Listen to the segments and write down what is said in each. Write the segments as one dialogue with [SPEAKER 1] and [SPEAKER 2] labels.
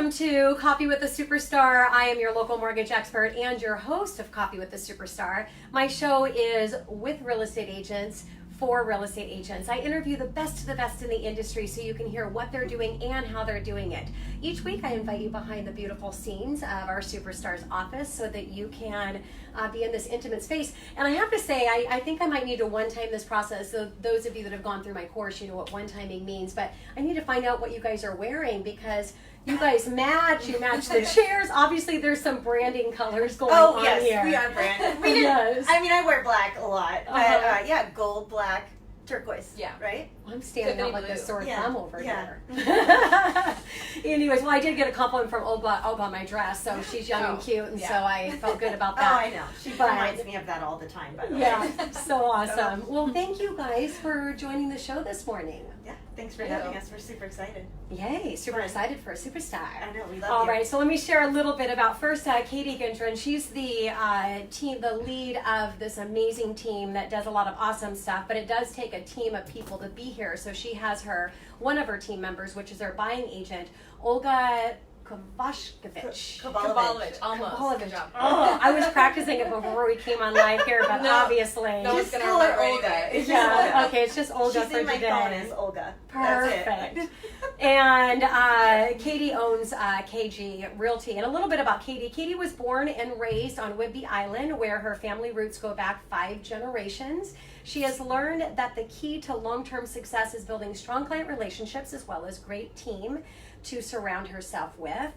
[SPEAKER 1] Welcome to Coffee with a Superstar. I am your local mortgage expert and your host of Coffee with a Superstar. My show is with real estate agents for real estate agents. I interview the best of the best in the industry so you can hear what they're doing and how they're doing it. Each week I invite you behind the beautiful scenes of our superstar's office so that you can be in this intimate space. And I have to say, I think I might need to one-time this process. So those of you that have gone through my course, you know what one-timing means, but I need to find out what you guys are wearing because you guys match. You match the chairs. Obviously, there's some branding colors going on
[SPEAKER 2] yes,
[SPEAKER 1] here.
[SPEAKER 2] we are branded.
[SPEAKER 1] Yes.
[SPEAKER 2] I mean, I wear black a lot, but yeah, gold, black, turquoise.
[SPEAKER 3] Yeah.
[SPEAKER 2] Right?
[SPEAKER 1] I'm standing out like a sore thumb over here. Anyways, well, I did get a compliment from Olga my dress, so she's young and cute, and so I felt good about that.
[SPEAKER 2] Oh, I know. She reminds me of that all the time, by the way.
[SPEAKER 1] Yeah, so awesome. Well, thank you guys for joining the show this morning.
[SPEAKER 2] Yeah, thanks for having us. We're super excited.
[SPEAKER 1] Yay, super excited for a superstar.
[SPEAKER 2] I know, we love
[SPEAKER 1] All
[SPEAKER 2] you.
[SPEAKER 1] right, so let me share a little bit about first Katie Gindren. She's the the lead of this amazing team that does a lot of awesome stuff, but it does take a team of people to be here. So she has one of her team members, which is her buying agent, Olga Kovalevich.
[SPEAKER 3] Almost. Good job.
[SPEAKER 1] Oh, I was practicing it before we came on live here, but obviously.
[SPEAKER 3] No one's
[SPEAKER 2] Just
[SPEAKER 3] going to
[SPEAKER 2] call her
[SPEAKER 3] remember
[SPEAKER 2] Olga.
[SPEAKER 3] anything.
[SPEAKER 1] Yeah, okay, it's just Olga
[SPEAKER 2] She's
[SPEAKER 1] for
[SPEAKER 2] in my
[SPEAKER 1] today.
[SPEAKER 2] phone as Olga.
[SPEAKER 1] Perfect.
[SPEAKER 2] That's it.
[SPEAKER 1] And Katie owns KG Realty. And a little bit about Katie. Katie was born and raised on Whidbey Island, where her family roots go back 5 generations. She has learned that the key to long-term success is building strong client relationships as well as great team to surround herself with.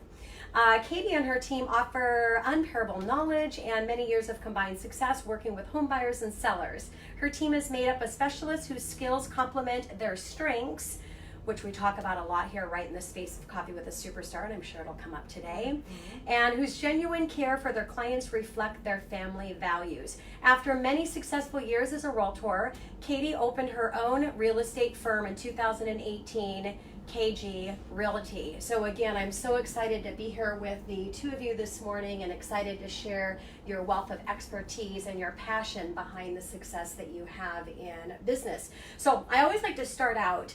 [SPEAKER 1] Katie and her team offer unparalleled knowledge and many years of combined success working with home buyers and sellers. Her team is made up of specialists whose skills complement their strengths, which we talk about a lot here right in the space of Coffee with a Superstar, and I'm sure it'll come up today, and whose genuine care for their clients reflect their family values. After many successful years as a realtor, Katie opened her own real estate firm in 2018, KG Realty. So again, I'm so excited to be here with the two of you this morning and excited to share your wealth of expertise and your passion behind the success that you have in business. So I always like to start out,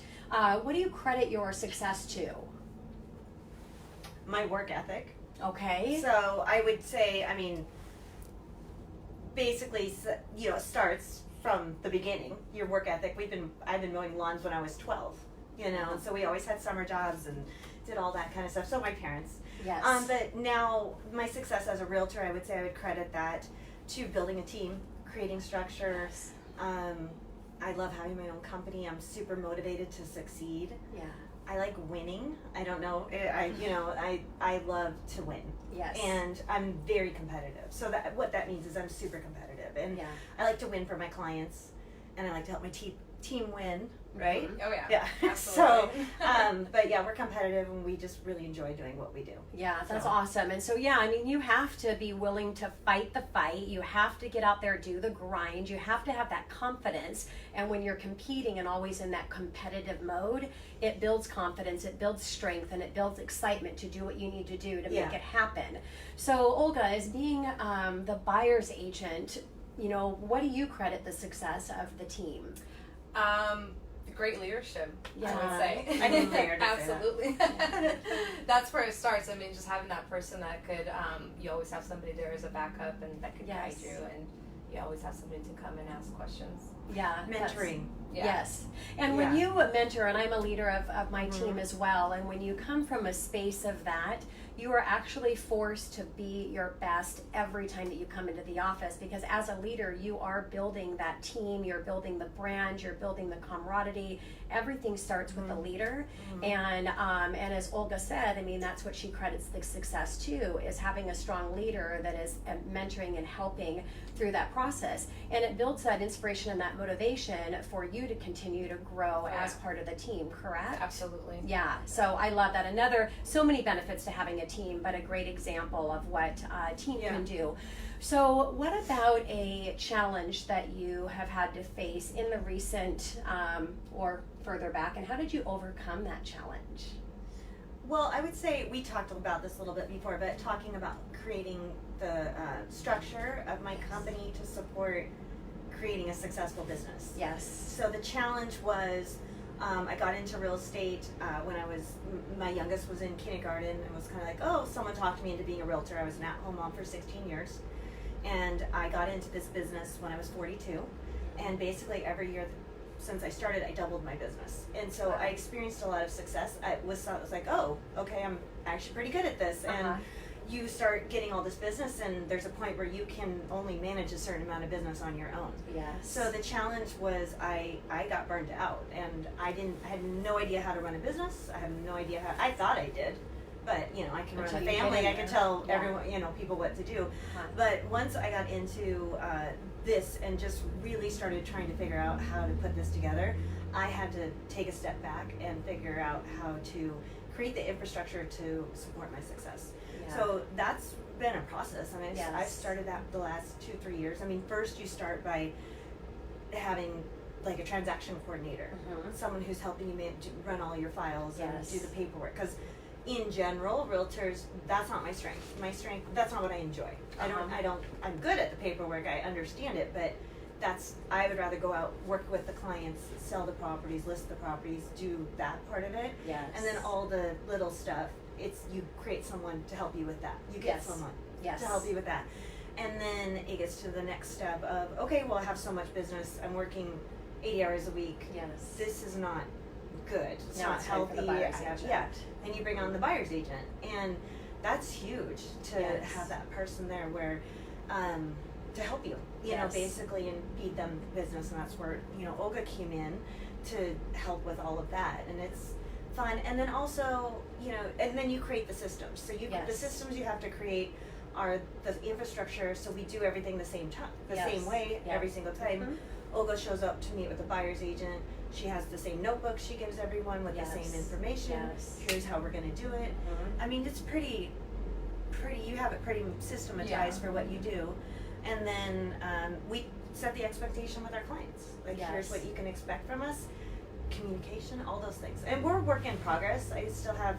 [SPEAKER 1] what do you credit your success to?
[SPEAKER 2] My work ethic.
[SPEAKER 1] Okay.
[SPEAKER 2] So I would say, I mean, basically, you know, it starts from the beginning. Your work ethic. I've been mowing lawns when I was 12. You know, and so we always had summer jobs and did all that kind of stuff. So my parents.
[SPEAKER 1] Yes.
[SPEAKER 2] But now my success as a realtor, I would say I would credit that to building a team, creating structure.
[SPEAKER 1] Yes.
[SPEAKER 2] I love having my own company. I'm super motivated to succeed.
[SPEAKER 1] Yeah.
[SPEAKER 2] I like winning. I don't know. I love to win.
[SPEAKER 1] Yes.
[SPEAKER 2] And I'm very competitive. So what that means is I'm super competitive, and I like to win for my clients, and I like to help my team win. Right?
[SPEAKER 3] Oh yeah.
[SPEAKER 2] Yeah.
[SPEAKER 3] Absolutely.
[SPEAKER 2] So, but yeah, we're competitive and we just really enjoy doing what we do.
[SPEAKER 1] Yeah, that's awesome. And so, yeah, I mean, you have to be willing to fight the fight. You have to get out there, do the grind. You have to have that confidence. And when you're competing and always in that competitive mode, it builds confidence, it builds strength, and it builds excitement to do what you need to do to make it happen. So, Olga, as being the buyer's agent, you know, what do you credit the success of the team?
[SPEAKER 3] Great leadership,
[SPEAKER 1] Yeah.
[SPEAKER 3] I would say.
[SPEAKER 2] I didn't dare to
[SPEAKER 3] Absolutely.
[SPEAKER 2] say that.
[SPEAKER 3] That's where it starts. I mean, just having that person that could, you always have somebody there as a backup and that could guide you, and you always have somebody to come and ask questions.
[SPEAKER 1] Yeah.
[SPEAKER 2] Mentoring.
[SPEAKER 1] Yes. And when you mentor, and I'm a leader of my team as well, and when you come from a space of that, you are actually forced to be your best every time that you come into the office, because as a leader, you are building that team, you're building the brand, you're building the camaraderie. Everything starts with the leader. And as Olga said, I mean, that's what she credits the success to, is having a strong leader that is mentoring and helping through that process. And it builds that inspiration and that motivation for you to continue to grow as part of the team, correct?
[SPEAKER 3] Absolutely.
[SPEAKER 1] Yeah, so I love that. So many benefits to having a team, but a great example of what a team can do. So what about a challenge that you have had to face in the recent or further back, and how did you overcome that challenge?
[SPEAKER 2] Well, I would say we talked about this a little bit before, but talking about creating the structure of my company to support creating a successful business.
[SPEAKER 1] Yes.
[SPEAKER 2] So the challenge was I got into real estate when my youngest was in kindergarten, and was kind of like, oh, someone talked me into being a realtor. I was an at-home mom for 16 years, and I got into this business when I was 42, and basically every year since I started, I doubled my business, and so I experienced a lot of success. I was like, oh, okay, I'm actually pretty good at this, and you start getting all this business, and there's a point where you can only manage a certain amount of business on your own.
[SPEAKER 1] Yes.
[SPEAKER 2] So the challenge was I got burned out, and I had no idea how to run a business. I had no idea how. I thought I did, but I can run a family. I can tell everyone, people what to do. But once I got into this and just really started trying to figure out how to put this together, I had to take a step back and figure out how to create the infrastructure to support my success. Yeah. So that's been a process. I mean, I started that the last 2-3 years. I mean, first you start by having like a transaction coordinator, someone who's helping you run all your files and do the paperwork. Because in general, realtors, that's not my strength. My strength, that's not what I enjoy. I'm good at the paperwork. I understand it, but I would rather go out, work with the clients, sell the properties, list the properties, do that part of it. Yes. And then all the little stuff, you create someone to help you with that. You get someone to help you with that. And then it gets to the next step of, okay, well, I have so much business. I'm working 80 hours a week. Yes. This is not good. It's not healthy. And you bring on the buyer's agent. And that's huge to have that person there where, to help you, basically, and feed them business. And that's where, Olga came in to help with all of that. And it's fun. And then also, and then you create the systems. So the systems you have to create are the infrastructure, so we do everything the same time, same way every single time. Olga shows up to meet with the buyer's agent. She has the same notebook she gives everyone with the same information. Here's how we're going to do it. I mean, it's pretty, you have it pretty systematized for what you do. And then we set the expectation with our clients. Like, here's what you can expect from us. Communication, all those things. And we're work in progress. I still have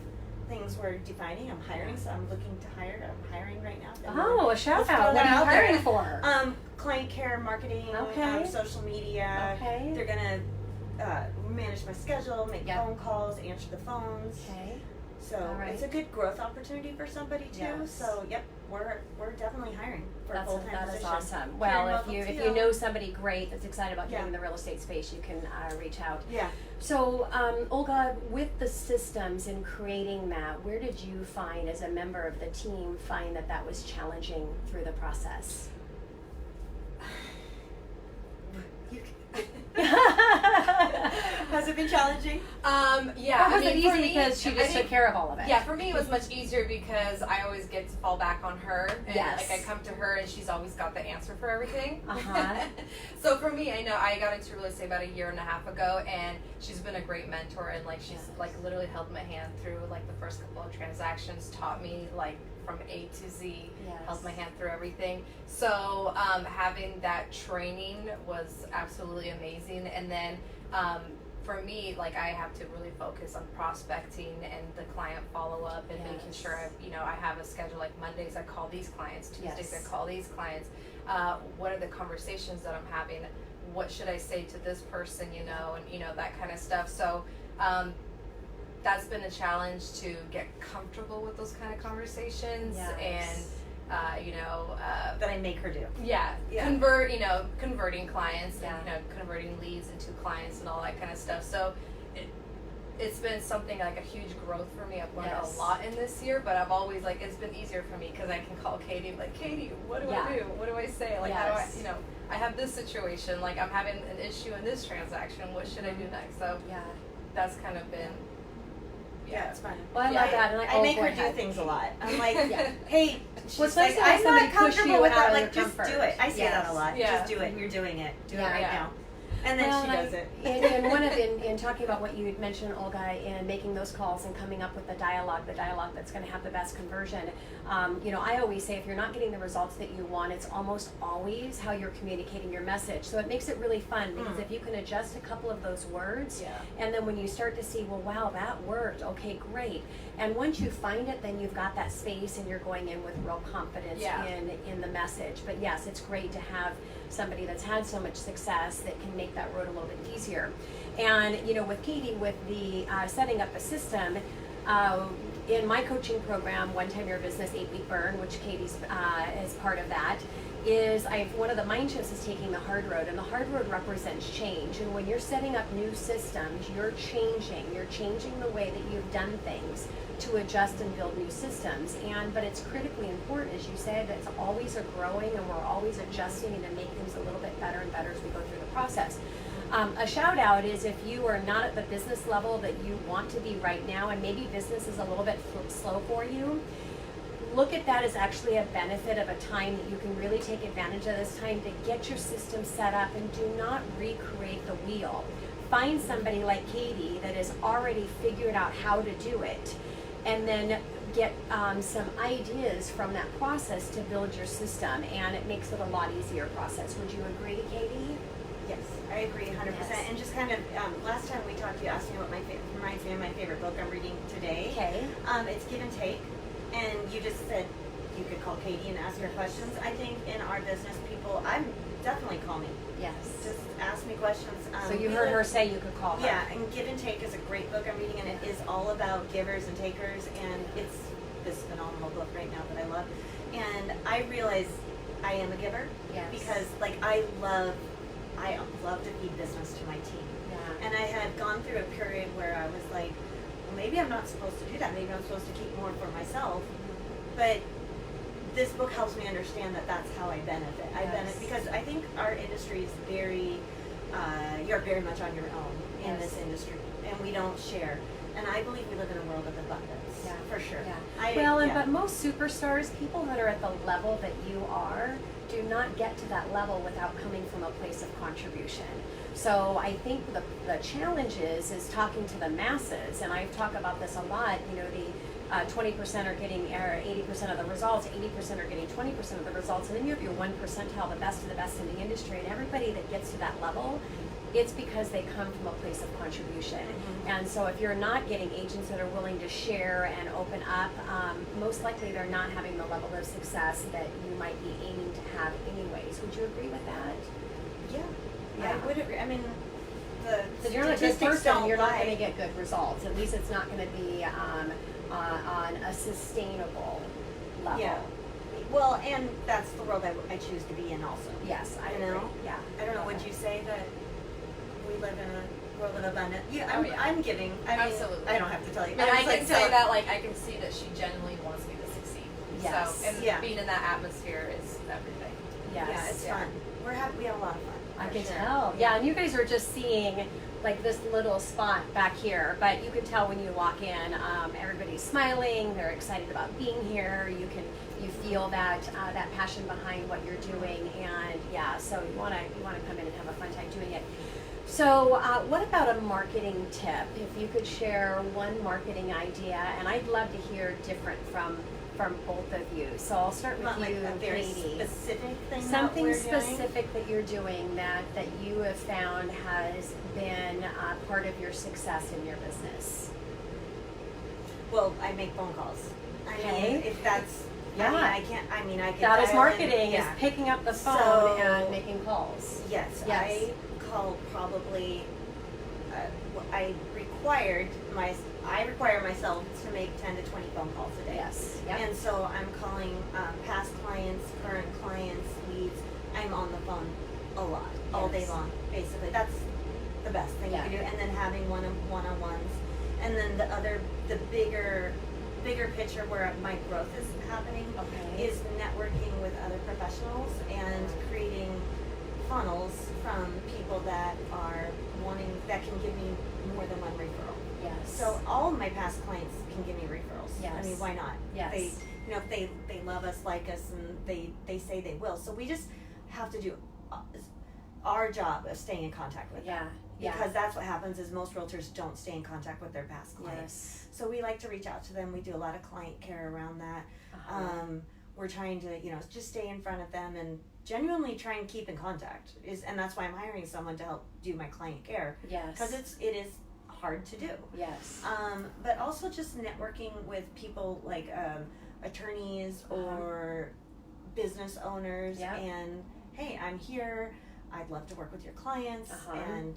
[SPEAKER 2] things we're defining. I'm hiring, so I'm looking to hire. I'm hiring right now.
[SPEAKER 1] Oh, a shout out. What are you hiring for?
[SPEAKER 2] Client care, marketing, social media. Okay. They're going to manage my schedule, make phone calls, answer the phones. Okay. So it's a good growth opportunity for somebody too. Yes. So we're definitely hiring for a full-time position. That is awesome.
[SPEAKER 1] Well, if you know somebody great that's excited about getting in the real estate space, you can reach out. Yeah. So Olga, with the systems and creating that, where did you find, as a member of the team, that was challenging through the process?
[SPEAKER 2] Has it been challenging?
[SPEAKER 1] Or was it easy because she just took care of all of it?
[SPEAKER 3] Yeah, for me it was much easier because I always get to fall back on her. And I come to her and she's always got the answer for everything. So for me, I know I got into real estate about 1.5 years ago, and she's been a great mentor, and she's literally held my hand through the first couple of transactions, taught me from A to Z, held my hand through everything. So having that training was absolutely amazing. And then for me, I have to really focus on prospecting and the client follow-up and making sure I have a schedule. Like Mondays I call these clients, Tuesdays I call these clients. What are the conversations that I'm having? What should I say to this person, and that kind of stuff. So that's been a challenge, to get comfortable with those kind of conversations. And
[SPEAKER 2] that I make her do.
[SPEAKER 3] Converting clients and converting leads into clients and all that kind of stuff. So it's been something a huge growth for me. I've learned a lot in this year, but I've always it's been easier for me because I can call Katie and be like, Katie, what do I do? What do I say? How do I, I have this situation, I'm having an issue in this transaction. What should I do next? So that's kind of been.
[SPEAKER 2] Yeah, it's fun.
[SPEAKER 1] Well, I love that. And
[SPEAKER 2] I make her do things a lot. I'm like, hey, she's
[SPEAKER 1] like,
[SPEAKER 2] I'm not comfortable with that. Just do it. I say that a lot.
[SPEAKER 1] Yeah.
[SPEAKER 2] Just do it. You're doing it. Do it right now. And then she does it.
[SPEAKER 1] In talking about what you had mentioned, Olga, in making those calls and coming up with the dialogue that's going to have the best conversion. I always say, if you're not getting the results that you want, it's almost always how you're communicating your message. So it makes it really fun, because if you can adjust a couple of those words, and then when you start to see, well, wow, that worked. Okay, great. And once you find it, then you've got that space, and you're going in with real confidence in the message. But yes, it's great to have somebody that's had so much success that can make that road a little bit easier. And with Katie, with the setting up a system, in my coaching program, One Time Your Business 8-Week Burn, which Katie's is part of that, is one of the mind shifts is taking the hard road, and the hard road represents change. And when you're setting up new systems, you're changing the way that you've done things to adjust and build new systems. But it's critically important, as you said, that it's always a growing, and we're always adjusting and to make things a little bit better and better as we go through the process. A shout out is if you are not at the business level that you want to be right now, and maybe business is a little bit slow for you, look at that as actually a benefit of a time that you can really take advantage of this time to get your system set up, and do not recreate the wheel. Find somebody like Katie that has already figured out how to do it, and then get some ideas from that process to build your system, and it makes it a lot easier process. Would you agree, Katie?
[SPEAKER 2] Yes, I agree 100%.
[SPEAKER 1] Yes.
[SPEAKER 2] And just kind of, last time we talked, you asked me what reminds me of my favorite book I'm reading today.
[SPEAKER 1] Okay.
[SPEAKER 2] It's Give and Take. And you just said you could call Katie and ask her questions. I think in our business, I'm definitely call me.
[SPEAKER 1] Yes.
[SPEAKER 2] Just ask me questions.
[SPEAKER 1] So you heard her say you could call her.
[SPEAKER 2] Yeah, and Give and Take is a great book I'm reading, and it is all about givers and takers, and it's this phenomenal book right now that I love. And I realize I am a giver.
[SPEAKER 1] Yes.
[SPEAKER 2] Because I love to feed business to my team.
[SPEAKER 1] Yeah.
[SPEAKER 2] And I had gone through a period where I was like, well, maybe I'm not supposed to do that. Maybe I'm supposed to keep more for myself. But this book helps me understand that that's how I benefit. I benefit because I think our industry is you're very much on your own in this industry, and we don't share. And I believe we live in a world of abundance, for sure.
[SPEAKER 1] Yeah. But most superstars, people that are at the level that you are, do not get to that level without coming from a place of contribution. So I think the challenge is talking to the masses, and I've talked about this a lot. The 20% are getting 80% of the results, 80% are getting 20% of the results, and then you have your 1 percentile, the best of the best in the industry, and everybody that gets to that level, it's because they come from a place of contribution. Mm-hmm. And so if you're not getting agents that are willing to share and open up, most likely they're not having the level of success that you might be aiming to have anyways. Would you agree with that?
[SPEAKER 2] Yeah. I would agree. I mean,
[SPEAKER 1] if you're not a good person, you're not
[SPEAKER 2] lie.
[SPEAKER 1] going to get good results. At least it's not going to be on a sustainable level.
[SPEAKER 2] Yeah. Well, and that's the world I choose to be in also.
[SPEAKER 1] Yes, I
[SPEAKER 2] know.
[SPEAKER 1] agree. Yeah.
[SPEAKER 2] I don't know, would you say that we live in a world of abundance? Yeah,
[SPEAKER 3] yeah.
[SPEAKER 2] I'm giving. I mean,
[SPEAKER 3] Absolutely.
[SPEAKER 2] I don't have to tell you.
[SPEAKER 3] And I can say that, I can see that she genuinely wants me to succeed.
[SPEAKER 1] Yes.
[SPEAKER 3] So, and being in that atmosphere is everything.
[SPEAKER 1] Yes.
[SPEAKER 2] Yeah, it's fun. We have a lot of fun.
[SPEAKER 1] I
[SPEAKER 2] for
[SPEAKER 1] can
[SPEAKER 2] sure.
[SPEAKER 1] tell. Yeah, and you guys are just seeing this little spot back here, but you can tell when you walk in, everybody's smiling, they're excited about being here. You feel that passion behind what you're doing, and so you want to come in and have a fun time doing it. So what about a marketing tip? If you could share one marketing idea, and I'd love to hear different from both of you. So I'll start with you,
[SPEAKER 2] a very
[SPEAKER 1] Katie.
[SPEAKER 2] specific thing.
[SPEAKER 1] Something
[SPEAKER 2] that we're
[SPEAKER 1] specific that you're doing that you have found has been part of your success in your business.
[SPEAKER 2] Well, I make phone calls.
[SPEAKER 1] Okay.
[SPEAKER 2] If that's I can.
[SPEAKER 1] That is
[SPEAKER 2] dial
[SPEAKER 1] marketing,
[SPEAKER 2] in,
[SPEAKER 1] is picking up the phone
[SPEAKER 2] So,
[SPEAKER 1] and making calls.
[SPEAKER 2] Yes.
[SPEAKER 1] Yes.
[SPEAKER 2] I call probably. I require myself to make 10 to 20 phone calls a day.
[SPEAKER 1] Yes. Yep.
[SPEAKER 2] And so I'm calling past clients, current clients, leads. I'm on the phone a lot, all day long, basically. That's the best thing you can do. And then having one-on-ones. And then the bigger picture where my growth is happening is networking with other professionals and creating funnels from people that can give me more than one referral.
[SPEAKER 1] Yes.
[SPEAKER 2] So all of my past clients can give me referrals.
[SPEAKER 1] Yes.
[SPEAKER 2] I mean, why not?
[SPEAKER 1] Yes.
[SPEAKER 2] If they love us, like us, and they say they will. So we just have to do our job of staying in contact with them. Because that's what happens is most realtors don't stay in contact with their past clients. Yes. So we like to reach out to them. We do a lot of client care around that. We're trying to, just stay in front of them and genuinely try and keep in contact. And that's why I'm hiring someone to help do my client care.
[SPEAKER 1] Yes.
[SPEAKER 2] Because it is hard to do.
[SPEAKER 1] Yes.
[SPEAKER 2] But also just networking with people like attorneys or business owners and hey, I'm here, I'd love to work with your clients, and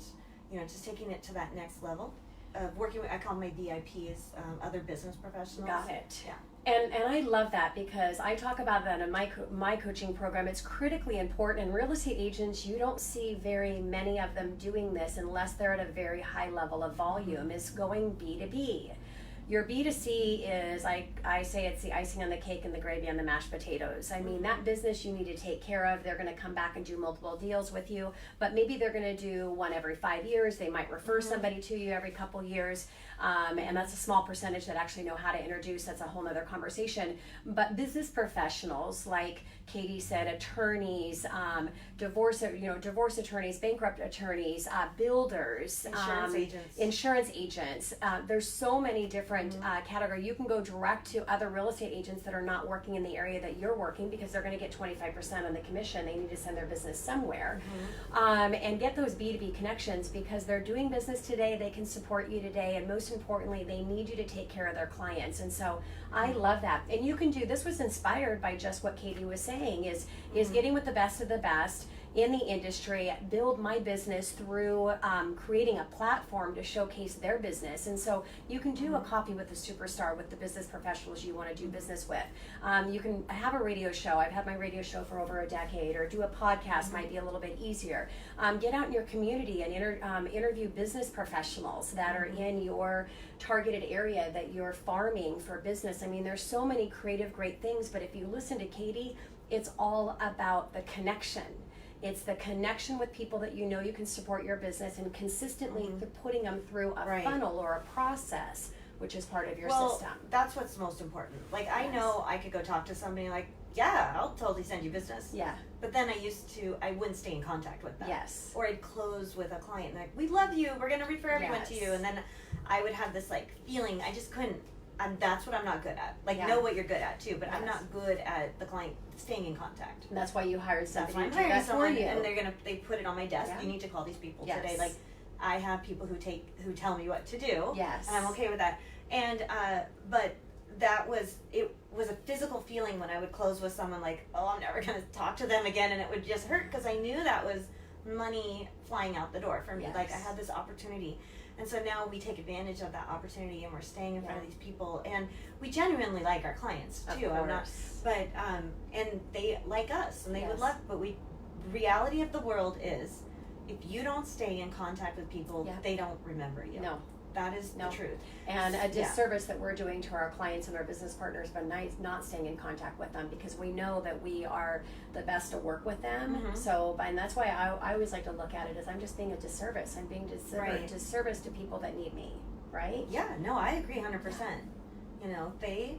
[SPEAKER 2] just taking it to that next level of working with, I call my VIPs, other business professionals.
[SPEAKER 1] Got it.
[SPEAKER 2] Yeah.
[SPEAKER 1] And I love that because I talk about that in my coaching program. It's critically important. And real estate agents, you don't see very many of them doing this unless they're at a very high level of volume, is going B2B. Your B2C is, I say it's the icing on the cake and the gravy on the mashed potatoes. I mean, that business you need to take care of. They're going to come back and do multiple deals with you, but maybe they're going to do one every 5 years. They might refer somebody to you every couple years. And that's a small percentage that actually know how to introduce. That's a whole nother conversation. But business professionals, like Katie said, attorneys, divorce attorneys, bankrupt attorneys, builders, insurance agents. There's so many different categories. You can go direct to other real estate agents that are not working in the area that you're working because they're going to get 25% on the commission. They need to send their business somewhere, and get those B2B connections because they're doing business today. They can support you today, and most importantly, they need you to take care of their clients. And so I love that. And you can do this. Was inspired by just what Katie was saying, is getting with the best of the best in the industry, build my business through creating a platform to showcase their business. And so you can do a coffee with a superstar with the business professionals you want to do business with. You can have a radio show. I've had my radio show for over a decade, or do a podcast, might be a little bit easier. Get out in your community and interview business professionals that are in your targeted area that you're farming for business. I mean, there's so many creative, great things, but if you listen to Katie, it's all about the connection. It's the connection with people that you know you can support your business, and consistently putting them through a funnel or a process, which is part of your system.
[SPEAKER 2] That's what's most important. Like, I know I could go talk to somebody like, yeah, I'll totally send you business.
[SPEAKER 1] Yeah.
[SPEAKER 2] But then I wouldn't stay in contact with them.
[SPEAKER 1] Yes.
[SPEAKER 2] Or I'd close with a client like, we love you, we're going to refer everyone to you. And then I would have this feeling, I just couldn't. And that's what I'm not good at. Know what you're good at too, but I'm not good at the client staying in contact.
[SPEAKER 1] And that's why you hired somebody to do
[SPEAKER 2] hiring
[SPEAKER 1] that
[SPEAKER 2] someone,
[SPEAKER 1] for you.
[SPEAKER 2] and they put it on my desk. You need to call these people today. Like, I have people who tell me what to do.
[SPEAKER 1] Yes.
[SPEAKER 2] And I'm okay with that. And but it was a physical feeling when I would close with someone like, oh, I'm never gonna talk to them again, and it would just hurt because I knew that was money flying out the door for me.
[SPEAKER 1] Yes.
[SPEAKER 2] Like, I had this opportunity. And so now we take advantage of that opportunity, and we're staying in front of these people, and we genuinely like our clients too. And they like us, and they would love. But reality of the world is, if you don't stay in contact with people, they don't remember you.
[SPEAKER 1] No.
[SPEAKER 2] That is the truth.
[SPEAKER 1] And a disservice that we're doing to our clients and our business partners by not staying in contact with them, because we know that we are the best to work with them. So, and that's why I always like to look at it as I'm just being a disservice. I'm being disservice to people that need me, right?
[SPEAKER 2] Yeah, no, I agree 100%. You know, they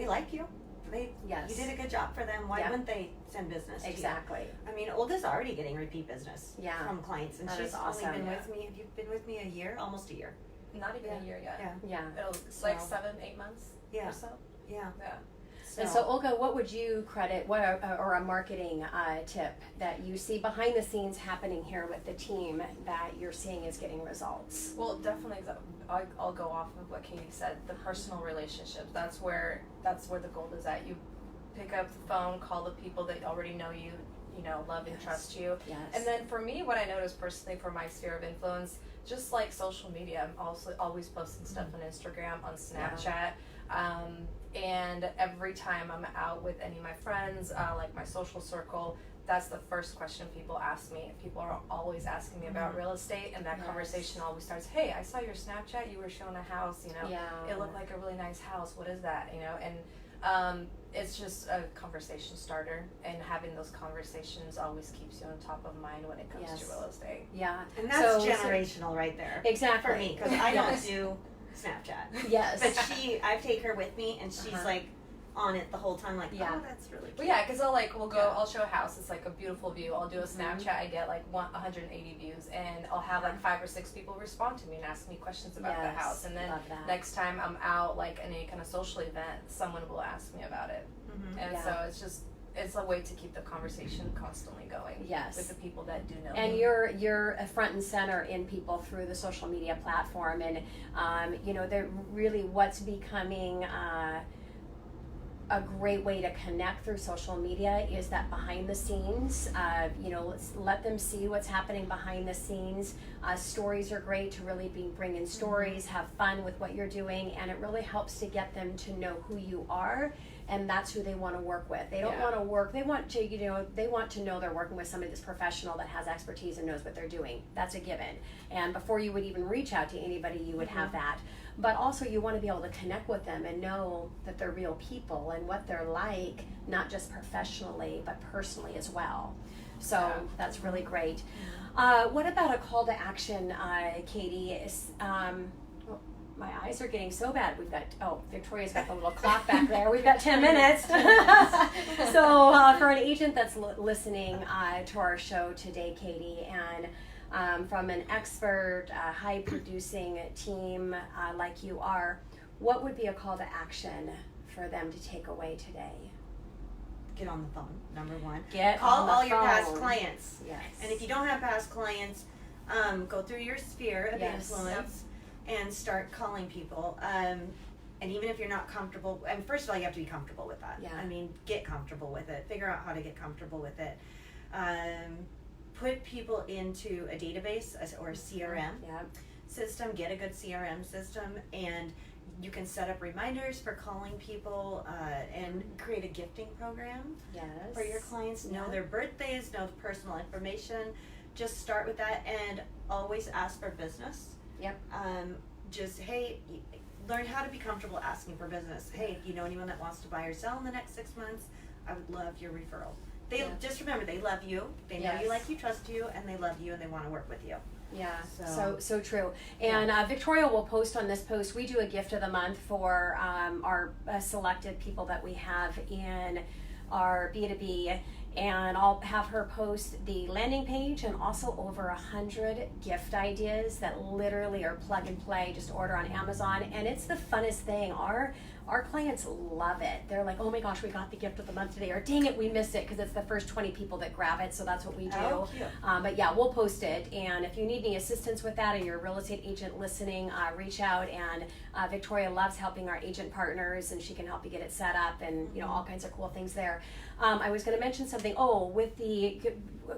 [SPEAKER 2] like you. You did a good job for them. Why wouldn't they send business to you?
[SPEAKER 1] Exactly.
[SPEAKER 2] I mean, Olga's already getting repeat business from clients, and she's
[SPEAKER 1] awesome.
[SPEAKER 2] only been with me. Have you been with me a year? Almost a year.
[SPEAKER 3] Not even a year yet.
[SPEAKER 1] Yeah.
[SPEAKER 3] It's like 7-8 months or so.
[SPEAKER 2] Yeah.
[SPEAKER 1] And so, Olga, what would you credit, or a marketing tip that you see behind the scenes happening here with the team that you're seeing is getting results?
[SPEAKER 3] Well, definitely, I'll go off of what Katie said. The personal relationships. That's where the gold is at. You pick up the phone, call the people that already know you, love and trust you.
[SPEAKER 1] Yes.
[SPEAKER 3] And then for me, what I noticed personally for my sphere of influence, just like social media, I'm also always posting stuff on Instagram, on Snapchat. And every time I'm out with any of my friends, like my social circle, that's the first question people ask me. People are always asking me about real estate, and that conversation always starts, hey, I saw your Snapchat, you were showing a house, it looked like a really nice house, what is that, and it's just a conversation starter, and having those conversations always keeps you on top of mind when it comes to real estate.
[SPEAKER 1] Yeah.
[SPEAKER 2] And that's generational right there.
[SPEAKER 1] Exactly.
[SPEAKER 2] For me, because I don't do Snapchat.
[SPEAKER 1] Yes.
[SPEAKER 2] But I take her with me, and she's like on it the whole time, like, oh, that's really cute.
[SPEAKER 3] Well, yeah, because I'll show a house, it's like a beautiful view, I'll do a Snapchat, I get like 180 views, and I'll have like 5 or 6 people respond to me and ask me questions about the house, and then next time I'm out like in any kind of social event, someone will ask me about it. And so it's a way to keep the conversation constantly going with the people that do know
[SPEAKER 1] and
[SPEAKER 3] me.
[SPEAKER 1] You're a front and center in people through the social media platform, and they're really what's becoming a great way to connect through social media is that behind the scenes. Let's let them see what's happening behind the scenes. Stories are great to really bring in stories, have fun with what you're doing, and it really helps to get them to know who you are, and that's who they want to work with. They don't want to work. They want to, they want to know they're working with somebody that's professional, that has expertise and knows what they're doing. That's a given. And before you would even reach out to anybody, you would have that. But also you want to be able to connect with them and know that they're real people and what they're like, not just professionally, but personally as well. So that's really great. What about a call to action, Katie? My eyes are getting so bad. We've got, Victoria's got the little clock back there. We've got 10 minutes. So for an agent that's listening to our show today, Katie, and from an expert, high producing team like you are, what would be a call to action for them to take away today?
[SPEAKER 2] Get on the phone, number one.
[SPEAKER 1] Call
[SPEAKER 2] all your past clients.
[SPEAKER 1] Yes.
[SPEAKER 2] And if you don't have past clients, go through your sphere of influence and start calling people. And even if you're not comfortable, and first of all, you have to be comfortable with that.
[SPEAKER 1] Yeah.
[SPEAKER 2] I mean, get comfortable with it. Figure out how to get comfortable with it. Put people into a database or a CRM system. Get a good CRM system, and you can set up reminders for calling people and create a gifting program for your clients. Know their birthdays, know the personal information. Just start with that, and always ask for business. Learn how to be comfortable asking for business. Hey, if you know anyone that wants to buy or sell in the next 6 months, I would love your referral. Just remember, they love you. They know you, like you, trust you, and they love you, and they want to work with you.
[SPEAKER 1] Yeah, so true. And Victoria will post on this post. We do a gift of the month for our selected people that we have in our B2B, and I'll have her post the landing page and also over 100 gift ideas that literally are plug and play. Just order on Amazon, and it's the funnest thing. Our clients love it. They're like, oh my gosh, we got the gift of the month today, or dang it, we missed it, because it's the first 20 people that grab it, so that's what we do.
[SPEAKER 2] Oh, cute.
[SPEAKER 1] But yeah, we'll post it, and if you need any assistance with that, and you're a real estate agent listening, reach out, and Victoria loves helping our agent partners, and she can help you get it set up, and all kinds of cool things there. I was going to mention something, with the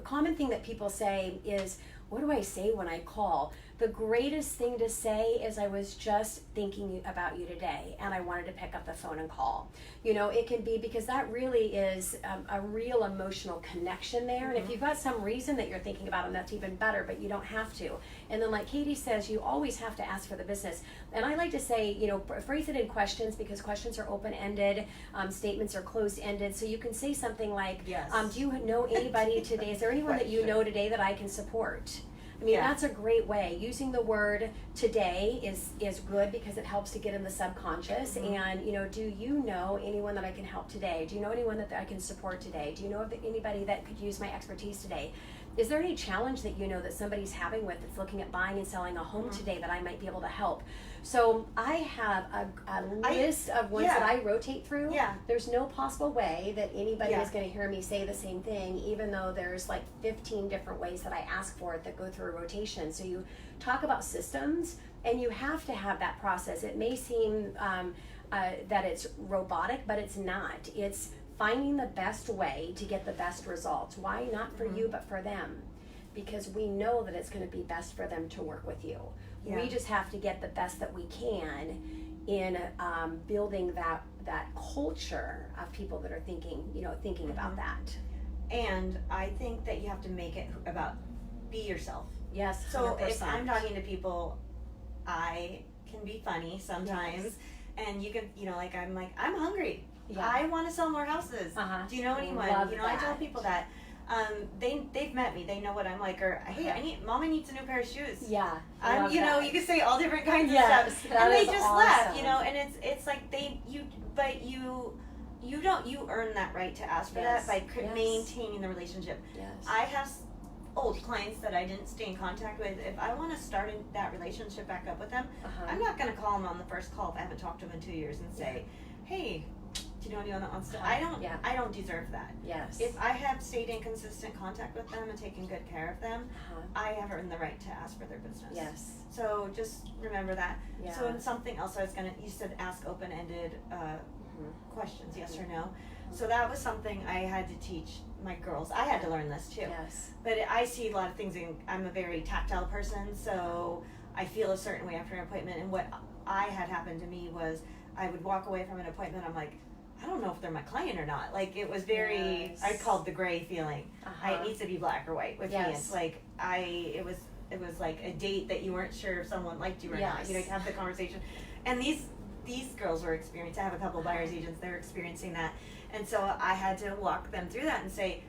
[SPEAKER 1] common thing that people say is, what do I say when I call? The greatest thing to say is, I was just thinking about you today, and I wanted to pick up the phone and call. It can be, because that really is a real emotional connection there. And if you've got some reason that you're thinking about them, that's even better, but you don't have to. And then, like Katie says, you always have to ask for the business. And I like to say, phrase it in questions, because questions are open-ended, statements are closed-ended. So you can say something like, do you know anybody today? Is there anyone that you know today that I can support? I mean, that's a great way. Using the word today is good, because it helps to get in the subconscious. And, do you know anyone that I can help today? Do you know anyone that I can support today? Do you know of anybody that could use my expertise today? Is there any challenge that that somebody's having with that's looking at buying and selling a home today that I might be able to help? So I have a list of ones that I rotate through. There's no possible way that anybody is going to hear me say the same thing, even though there's like 15 different ways that I ask for it that go through a rotation. So you talk about systems, and you have to have that process. It may seem that it's robotic, but it's not. It's finding the best way to get the best results. Why? Not for you, but for them. Because we know that it's going to be best for them to work with you. We just have to get the best that we can in building that culture of people that are thinking about that.
[SPEAKER 2] And I think that you have to make it about be yourself.
[SPEAKER 1] Yes, 100%.
[SPEAKER 2] So if I'm talking to people, I can be funny sometimes, and you can, I'm hungry. I want to sell more houses. Do you know anyone? I tell people that. They've met me. They know what I'm like. Or, hey, Mama needs a new pair of shoes.
[SPEAKER 1] Yeah.
[SPEAKER 2] You can say all different kinds of stuff, and they just laugh. And it's like you earn that right to ask for that by maintaining the relationship. I have old clients that I didn't stay in contact with. If I want to start that relationship back up with them, I'm not going to call them on the first call if I haven't talked to them in 2 years and say, hey, do you know anyone that wants to? I don't deserve that.
[SPEAKER 1] Yes.
[SPEAKER 2] If I have stayed in consistent contact with them and taken good care of them, I have earned the right to ask for their business.
[SPEAKER 1] Yes.
[SPEAKER 2] So just remember that.
[SPEAKER 1] Yeah.
[SPEAKER 2] So in something else you said ask open-ended questions, yes or no. So that was something I had to teach my girls. I had to learn this too.
[SPEAKER 1] Yes.
[SPEAKER 2] But I see a lot of things I'm a very tactile person, so I feel a certain way after an appointment. And what I had happened to me was I would walk away from an appointment, I'm like, I don't know if they're my client or not. Like, it was very,
[SPEAKER 1] Yes.
[SPEAKER 2] I called the gray feeling. It needs to be black or white with me.
[SPEAKER 1] Yes.
[SPEAKER 2] It's like, it was like a date that you weren't sure if someone liked you or not. You know, have the conversation. And these girls were experiencing, I have a couple of buyer's agents, they're experiencing that. And so I had to walk them through that and say,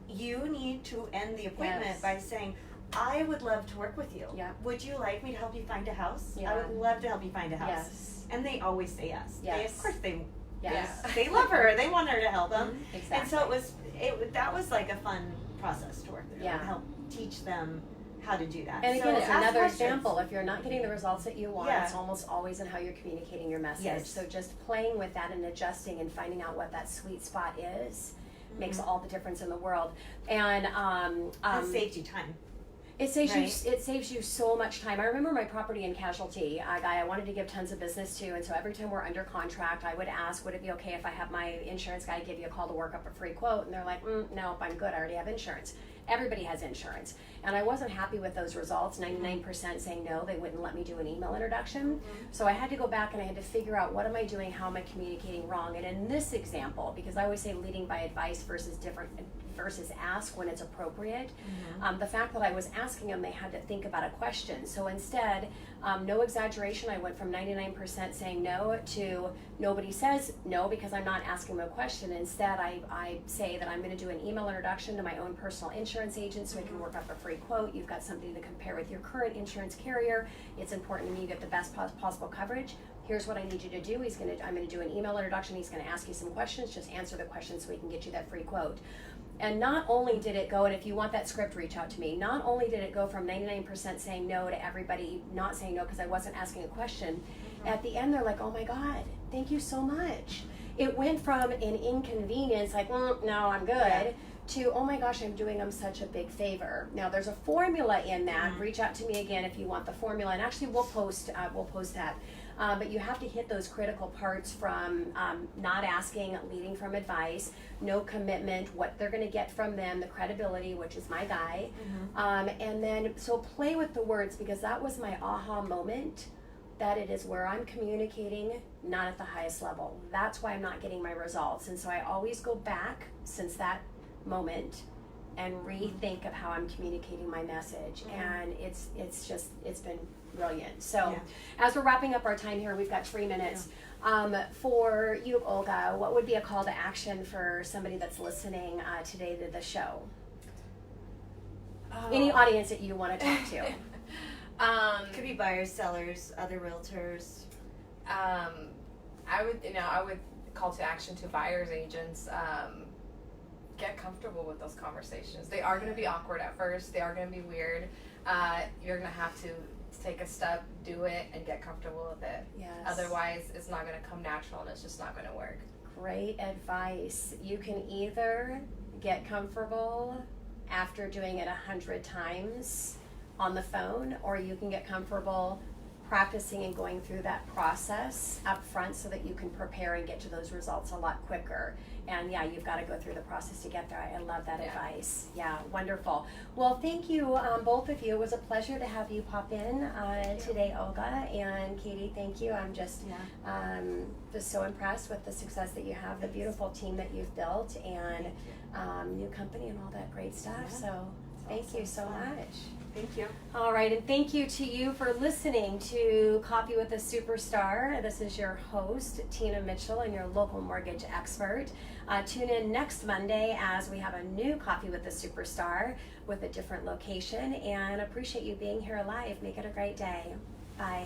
[SPEAKER 2] you need to end the appointment by saying, I would love to work with you.
[SPEAKER 1] Yeah.
[SPEAKER 2] Would you like me to help you find a house?
[SPEAKER 1] Yeah.
[SPEAKER 2] I would love to help you find a house.
[SPEAKER 1] Yes.
[SPEAKER 2] And they always say yes.
[SPEAKER 1] Yes.
[SPEAKER 2] Of course they
[SPEAKER 1] Yes.
[SPEAKER 2] they love her. They want her to help them.
[SPEAKER 1] Exactly.
[SPEAKER 2] And so that was like a fun process to work through.
[SPEAKER 1] Yeah.
[SPEAKER 2] And help teach them how to do that.
[SPEAKER 1] And
[SPEAKER 2] so
[SPEAKER 1] again, it's
[SPEAKER 2] ask
[SPEAKER 1] another
[SPEAKER 2] questions.
[SPEAKER 1] example. If you're not getting the results that you want,
[SPEAKER 2] Yeah.
[SPEAKER 1] it's almost always in how you're communicating your message.
[SPEAKER 2] Yes.
[SPEAKER 1] So just playing with that and adjusting and finding out what that sweet spot is makes all the difference in the world. And
[SPEAKER 2] It saved you time.
[SPEAKER 1] it saves you so much time. I remember my property and casualty guy I wanted to give tons of business to, and so every time we're under contract, I would ask, would it be okay if I have my insurance guy give you a call to work up a free quote? And they're like, no, I'm good. I already have insurance. Everybody has insurance. And I wasn't happy with those results, 99% saying no, they wouldn't let me do an email introduction. So I had to go back and I had to figure out, what am I doing, how am I communicating wrong? And in this example, because I always say leading by advice versus ask when it's appropriate, the fact that I was asking them, they had to think about a question. So instead, no exaggeration, I went from 99% saying no to nobody says no because I'm not asking them a question. Instead, I say that I'm going to do an email introduction to my own personal insurance agent so I can work up a free quote. You've got something to compare with your current insurance carrier. It's important to me you get the best possible coverage. Here's what I need you to do. I'm going to do an email introduction. He's going to ask you some questions. Just answer the questions so we can get you that free quote. And not only did it go, and if you want that script, reach out to me, not only did it go from 99% saying no to everybody not saying no because I wasn't asking a question, at the end they're like, oh my God, thank you so much. It went from an inconvenience, like, no, I'm good, to, oh my gosh, I'm doing them such a big favor. Now there's a formula in that. Reach out to me again if you want the formula, and actually we'll post that. But you have to hit those critical parts from not asking, leading from advice, no commitment, what they're going to get from them, the credibility, which is my guy. And then, so play with the words, because that was my aha moment, that it is where I'm communicating not at the highest level. That's why I'm not getting my results. And so I always go back since that moment and rethink of how I'm communicating my message. And it's been brilliant. So as we're wrapping up our time here, we've got 3 minutes. For you, Olga, what would be a call to action for somebody that's listening today to the show? Any audience that you want to talk to?
[SPEAKER 2] Could be buyers, sellers, other realtors.
[SPEAKER 3] I would call to action to buyers agents. Get comfortable with those conversations. They are going to be awkward at first. They are going to be weird. You're going to have to take a step, do it, and get comfortable with it.
[SPEAKER 1] Yes.
[SPEAKER 3] Otherwise, it's not going to come natural, and it's just not going to work.
[SPEAKER 1] Great advice. You can either get comfortable after doing it 100 times on the phone, or you can get comfortable practicing and going through that process up front so that you can prepare and get to those results a lot quicker. And you've got to go through the process to get there. I love that advice. Yeah, wonderful. Well, thank you, both of you. It was a pleasure to have you pop in today, Olga, and Katie. Thank you. I'm just so impressed with the success that you have, the beautiful team that you've built, and new company and all that great stuff. So thank you so much.
[SPEAKER 2] Thank you.
[SPEAKER 1] All right, and thank you to you for listening to Coffee with a Superstar. This is your host, Tina Mitchell, and your local mortgage expert. Tune in next Monday as we have a new Coffee with a Superstar with a different location, and appreciate you being here live. Make it a great day. Bye.